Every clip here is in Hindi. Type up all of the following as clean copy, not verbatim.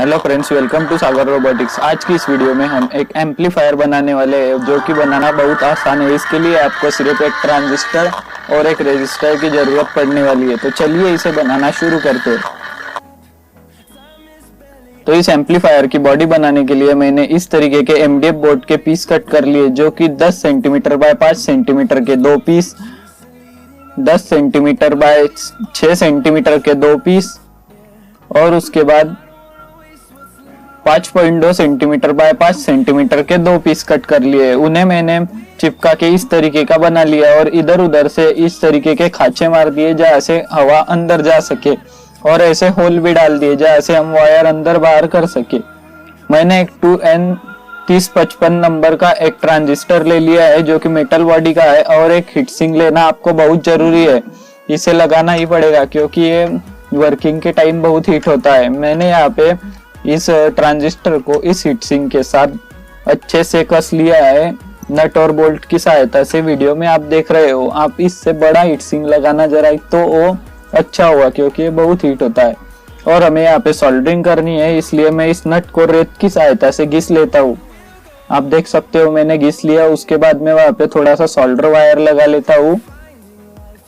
Hello friends, welcome to Sagar Robotics. आज की इस वीडियो में हम एक एम्पलीफायर बनाने वाले हैं जो कि बनाना बहुत आसान है। इसके लिए आपको सिर्फ एक ट्रांजिस्टर और एक रेजिस्टर की जरूरत पड़ने वाली है। तो चलिए इसे बनाना शुरू करते हैं। तो इस एम्पलीफायर की बॉडी बनाने के लिए मैंने इस तरीके के एमडीएफ बोर्ड के पीस कट कर लिए, जो कि 10 सेंटीमीटर बाय 5 सेंटीमीटर के दो पीस, 10 सेंटीमीटर बाय 6 सेंटीमीटर के दो पीस और उसके बाद 5.2 सेंटीमीटर बाय 5 सेंटीमीटर के दो पीस कट कर लिए। उन्हें मैंने चिपका के इस तरीके का बना लिया और इधर उधर से इस तरीके के खांचे मार दिए जहाँ से हवा अंदर जा सके, और ऐसे होल भी डाल दिए जहाँ से हम वायर अंदर बाहर कर सके। मैंने एक 2N3055 नंबर का एक ट्रांजिस्टर ले लिया है जो कि मेटल बॉडी का है, और एक हीट सिंक लेना आपको बहुत जरूरी है। इसे लगाना ही पड़ेगा क्योंकि ये वर्किंग के टाइम बहुत हीट होता है। मैंने यहाँ पे इस ट्रांजिस्टर को इस हीट सिंक के साथ अच्छे से कस लिया है नट और बोल्ट की सहायता से। वीडियो में आप देख रहे हो। आप इससे बड़ा हीट सिंक लगाना जरा तो वो अच्छा होगा क्योंकि ये बहुत हीट होता है। और हमें यहाँ पे सोल्डरिंग करनी है, इसलिए मैं इस नट को रेत की सहायता से घिस लेता हूँ। आप देख सकते हो मैंने घिस लिया। उसके बाद में वहाँ पे थोड़ा सा सोल्डर वायर लगा लेता हूँ।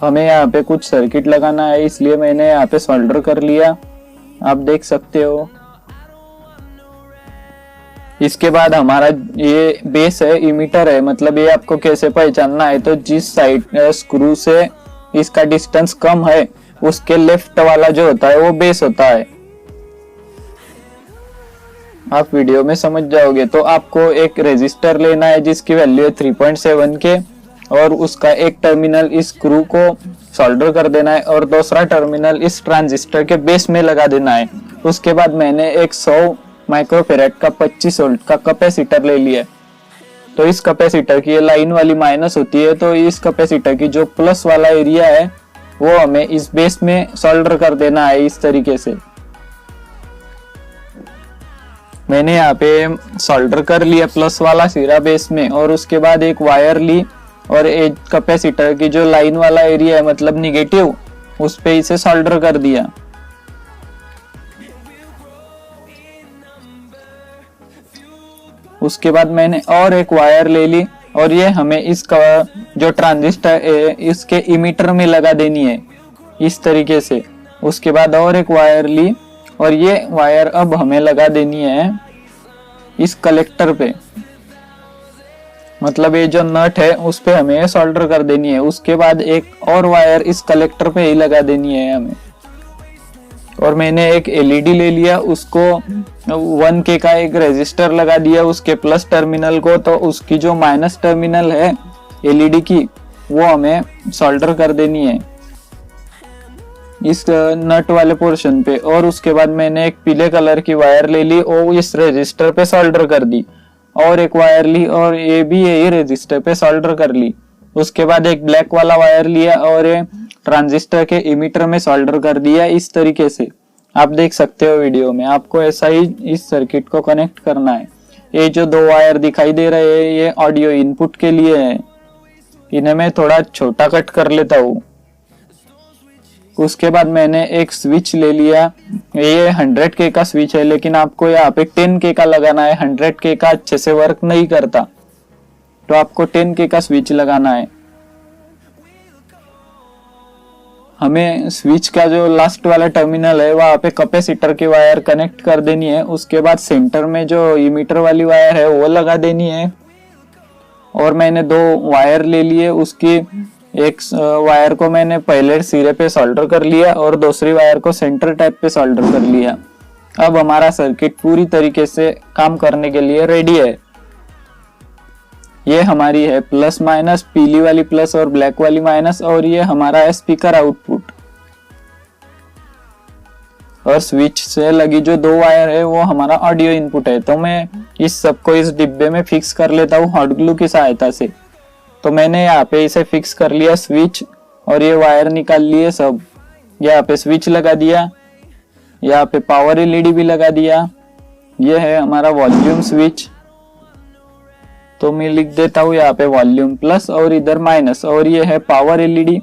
हमें यहाँ पे कुछ सर्किट लगाना है, इसलिए मैंने यहाँ पे सोल्डर कर लिया, आप देख सकते हो। इसके बाद हमारा ये बेस है, इमीटर है, मतलब ये आपको कैसे पहचानना है। तो जिस साइड स्क्रू से इसका डिस्टेंस कम है उसके लेफ्ट वाला जो होता है वो बेस होता है। आप वीडियो में समझ जाओगे। तो आपको एक रेजिस्टर लेना है जिसकी वैल्यू है 3.7 के, और उसका एक टर्मिनल इस स्क्रू को सोल्डर कर देना है और दूसरा टर्मिनल इस ट्रांजिस्टर के बेस में लगा देना है। उसके बाद मैंने एक 100 माइक्रोफेरेड का 25 वोल्ट का कैपेसिटर ले लिया। तो इस कैपेसिटर की ये लाइन वाली माइनस होती है, तो इस कैपेसिटर की जो प्लस वाला एरिया है वो हमें इस बेस में सोल्डर कर देना है इस तरीके से। मैंने यहाँ पे सोल्डर कर लिया प्लस वाला सिरा बेस में, और उसके बाद एक वायर ली और एक कैपेसिटर की जो लाइन वाला एरिया है मतलब निगेटिव, उस पे इसे सोल्डर कर दिया। उसके बाद मैंने और एक वायर ले ली और ये हमें इसका जो ट्रांजिस्टर है इसके इमीटर में लगा देनी है इस तरीके से। उसके बाद और एक वायर ली और ये वायर अब हमें लगा देनी है इस कलेक्टर पे, मतलब ये जो नट है उस पे हमें सोल्डर कर देनी है। उसके बाद एक और वायर इस कलेक्टर पे ही लगा देनी है हमें। और मैंने एक एलईडी ले लिया, उसको 1K का एक रेजिस्टर लगा दिया उसके प्लस टर्मिनल को, तो उसकी जो माइनस टर्मिनल है एलईडी की वो हमें सोल्डर कर देनी है इस नट वाले पोर्शन पे। और उसके बाद मैंने एक पीले कलर की वायर ले ली और इस रेजिस्टर पे सोल्डर कर दी, और एक वायर ली और ये भी यही रेजिस्टर पे सोल्डर कर ली। उसके बाद एक ब्लैक वाला वायर लिया और ट्रांजिस्टर के इमीटर में सोल्डर कर दिया इस तरीके से। आप देख सकते हो वीडियो में। आपको ऐसा ही इस सर्किट को कनेक्ट करना है। ये जो दो वायर दिखाई दे रहे हैं ये ऑडियो इनपुट के लिए है। इन्हें मैं थोड़ा छोटा कट कर लेता हूँ। उसके बाद मैंने एक स्विच ले लिया। ये 100K का स्विच है, लेकिन आपको यहाँ पे 10K का लगाना है। 100K का अच्छे से वर्क नहीं करता, तो आपको 10K का स्विच लगाना है। हमें स्विच का जो लास्ट वाला टर्मिनल है वहां पे कैपेसिटर की वायर कनेक्ट कर देनी है। उसके बाद सेंटर में जो इमीटर वाली वायर है वो लगा देनी है। और मैंने दो वायर ले लिए, उसकी एक वायर को मैंने पहले सिरे पे सोल्डर कर लिया और दूसरी वायर को सेंटर टाइप पे सोल्डर कर लिया। अब हमारा सर्किट पूरी तरीके से काम करने के लिए रेडी है। ये हमारी है प्लस माइनस, पीली वाली प्लस और ब्लैक वाली माइनस, और ये हमारा है स्पीकर आउटपुट। और स्विच से लगी जो दो वायर है वो हमारा ऑडियो इनपुट है। तो मैं इस सबको इस डिब्बे में फिक्स कर लेता हूँ हॉट ग्लू की सहायता से। तो मैंने यहाँ पे इसे फिक्स कर लिया स्विच, और ये वायर निकाल लिए सब। यहाँ पे स्विच लगा दिया, यहाँ पे पावर एलईडी भी लगा दिया। ये है हमारा वॉल्यूम स्विच। तो मैं लिख देता हूँ यहाँ पे वॉल्यूम प्लस और इधर माइनस, और ये है पावर एलईडी।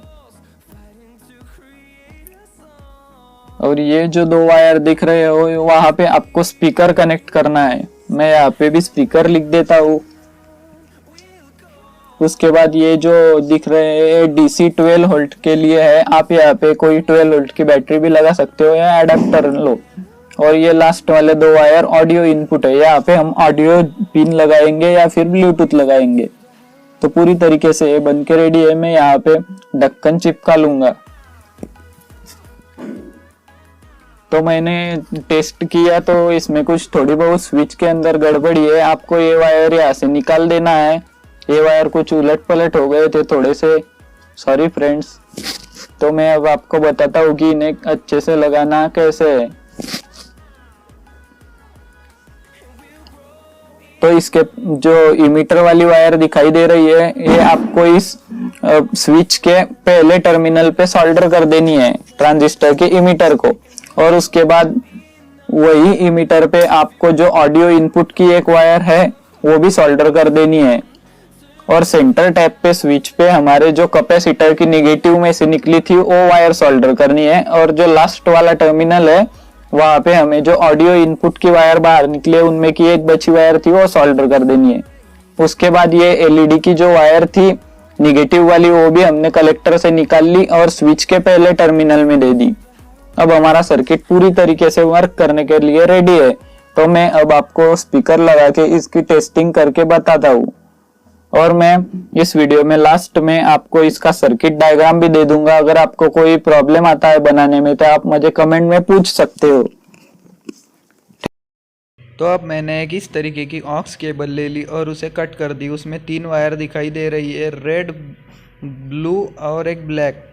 और ये जो दो वायर दिख रहे हो वहां पे आपको स्पीकर कनेक्ट करना है। मैं यहाँ पे भी स्पीकर लिख देता हूँ। उसके बाद ये जो दिख रहे हैं DC 12 वोल्ट के लिए है। आप यहाँ पे कोई 12 वोल्ट की बैटरी भी लगा सकते हो या एडेप्टर लो। और ये लास्ट वाले दो वायर ऑडियो इनपुट है। यहाँ पे हम ऑडियो पिन लगाएंगे या फिर ब्लूटूथ लगाएंगे। तो पूरी तरीके से ये बन के रेडी है। मैं यहाँ पे ढक्कन चिपका लूंगा। तो मैंने टेस्ट किया तो इसमें कुछ थोड़ी बहुत स्विच के अंदर गड़बड़ी है। आपको ये वायर यहाँ से निकाल देना है। ये वायर कुछ उलट पलट हो गए थे थोड़े से, सॉरी फ्रेंड्स। तो मैं अब आपको बताता हूँ कि इन्हें अच्छे से लगाना कैसे है। तो इसके जो इमीटर वाली वायर दिखाई दे रही है ये आपको इस स्विच के पहले टर्मिनल पे सोल्डर कर देनी है, ट्रांजिस्टर के इमीटर को। और उसके बाद वही इमीटर पे आपको जो ऑडियो इनपुट की एक वायर है वो भी सोल्डर कर देनी है। और सेंटर टैप पे स्विच पे हमारे जो कैपेसिटर की नेगेटिव में से निकली थी वो वायर सोल्डर करनी है। और जो लास्ट वाला टर्मिनल है वहां पे हमें जो ऑडियो इनपुट की वायर बाहर निकले उनमें की एक बची वायर थी वो सोल्डर कर देनी है। उसके बाद ये LED की जो वायर थी निगेटिव वाली वो भी हमने कलेक्टर से निकाल ली और स्विच के पहले टर्मिनल में दे दी। अब हमारा सर्किट पूरी तरीके से वर्क करने के लिए रेडी है। तो मैं अब आपको स्पीकर लगा के इसकी टेस्टिंग करके बताता हूँ। और मैं इस वीडियो में लास्ट में आपको इसका सर्किट डायग्राम भी दे दूंगा। अगर आपको कोई प्रॉब्लम आता है बनाने में तो आप मुझे कमेंट में पूछ सकते हो। तो अब मैंने एक इस तरीके की ऑक्स केबल ले ली और उसे कट कर दी। उसमें 3 वायर दिखाई दे रही है, रेड, ब्लू और एक ब्लैक।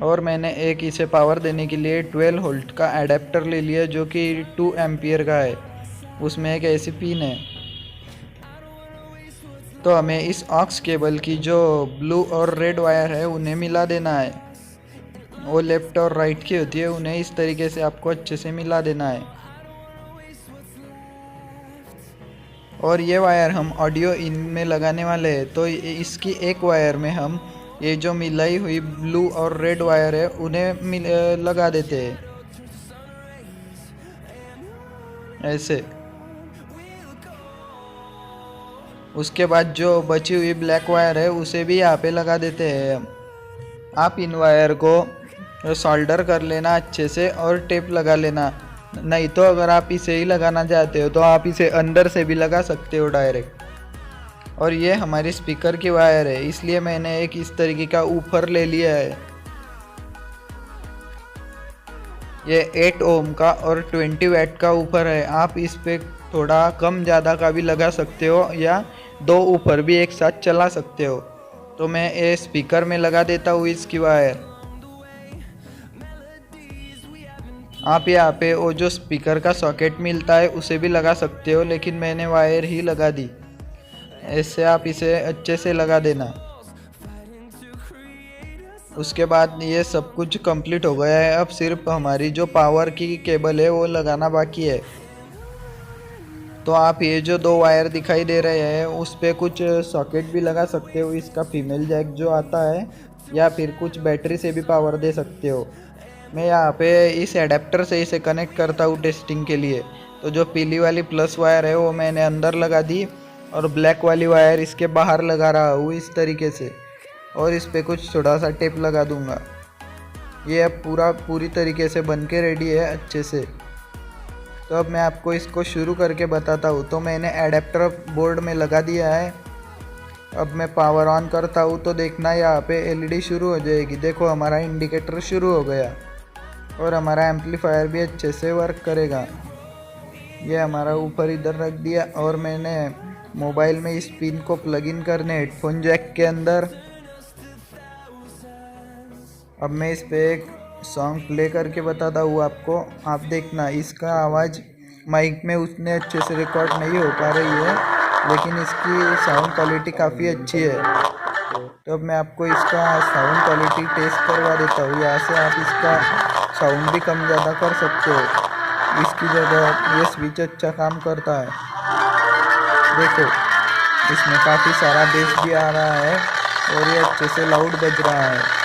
और मैंने एक इसे पावर देने के लिए 12 वोल्ट का एडेप्टर ले लिया जो कि 2 एम्पियर का है। उसमें एक ऐसी पिन है। तो हमें इस ऑक्स केबल की जो ब्लू और रेड वायर है उन्हें मिला देना है। वो लेफ्ट और राइट की होती है, उन्हें इस तरीके से आपको अच्छे से मिला देना है। और ये वायर हम ऑडियो इन में लगाने वाले हैं। तो इसकी एक वायर में हम ये जो मिलाई हुई ब्लू और रेड वायर है उन्हें लगा देते हैं ऐसे। उसके बाद जो बची हुई ब्लैक वायर है उसे भी यहाँ पे लगा देते हैं। आप इन वायर को सोल्डर कर लेना अच्छे से और टेप लगा लेना। नहीं तो अगर आप इसे ही लगाना चाहते हो तो आप इसे अंदर से भी लगा सकते हो डायरेक्ट। और ये हमारी स्पीकर की वायर है, इसलिए मैंने एक इस तरीके का ऊपर ले लिया है। ये 8 ओम का और 20 वाट का ऊपर है। आप इस पे थोड़ा कम ज़्यादा का भी लगा सकते हो या 2 ऊपर भी एक साथ चला सकते हो। तो मैं ये स्पीकर में लगा देता हूँ इसकी वायर। आप यहाँ पे वो जो स्पीकर का सॉकेट मिलता है उसे भी लगा सकते हो, लेकिन मैंने वायर ही लगा दी। ऐसे आप इसे अच्छे से लगा देना। उसके बाद ये सब कुछ कंप्लीट हो गया है। अब सिर्फ हमारी जो पावर की केबल है वो लगाना बाकी है। तो आप ये जो 2 वायर दिखाई दे रहे हैं उस पे कुछ सॉकेट भी लगा सकते हो, इसका फीमेल जैक जो आता है, या फिर कुछ बैटरी से भी पावर दे सकते हो। मैं यहाँ पे इस एडेप्टर से इसे कनेक्ट करता हूँ टेस्टिंग के लिए। तो जो पीली वाली प्लस वायर है वो मैंने अंदर लगा दी और ब्लैक वाली वायर इसके बाहर लगा रहा हूँ इस तरीके से। और इस पे कुछ थोड़ा सा टेप लगा दूंगा। ये अब पूरी तरीके से बन के रेडी है अच्छे से। तो अब मैं आपको इसको शुरू करके बताता हूँ। तो मैंने एडेप्टर बोर्ड में लगा दिया है। अब मैं पावर ऑन करता हूँ तो देखना यहाँ पे LED शुरू हो जाएगी। देखो हमारा इंडिकेटर शुरू हो गया और हमारा एम्पलीफायर भी अच्छे से वर्क करेगा। ये हमारा ऊपर इधर रख दिया और मैंने मोबाइल में इस पिन को प्लग इन करने हेडफोन जैक के अंदर। अब मैं इस पे एक सॉन्ग प्ले करके बताता हूँ आपको। आप देखना, इसका आवाज़ माइक में उतने अच्छे से रिकॉर्ड नहीं हो पा रही है, लेकिन इसकी साउंड क्वालिटी काफ़ी अच्छी है। तो अब मैं आपको इसका साउंड क्वालिटी टेस्ट करवा देता हूँ। यहाँ से आप इसका साउंड भी कम ज़्यादा कर सकते हो। इसकी जगह ये स्विच अच्छा काम करता है। देखो इसमें काफ़ी सारा बेस भी आ रहा है और ये अच्छे से लाउड बज रहा है।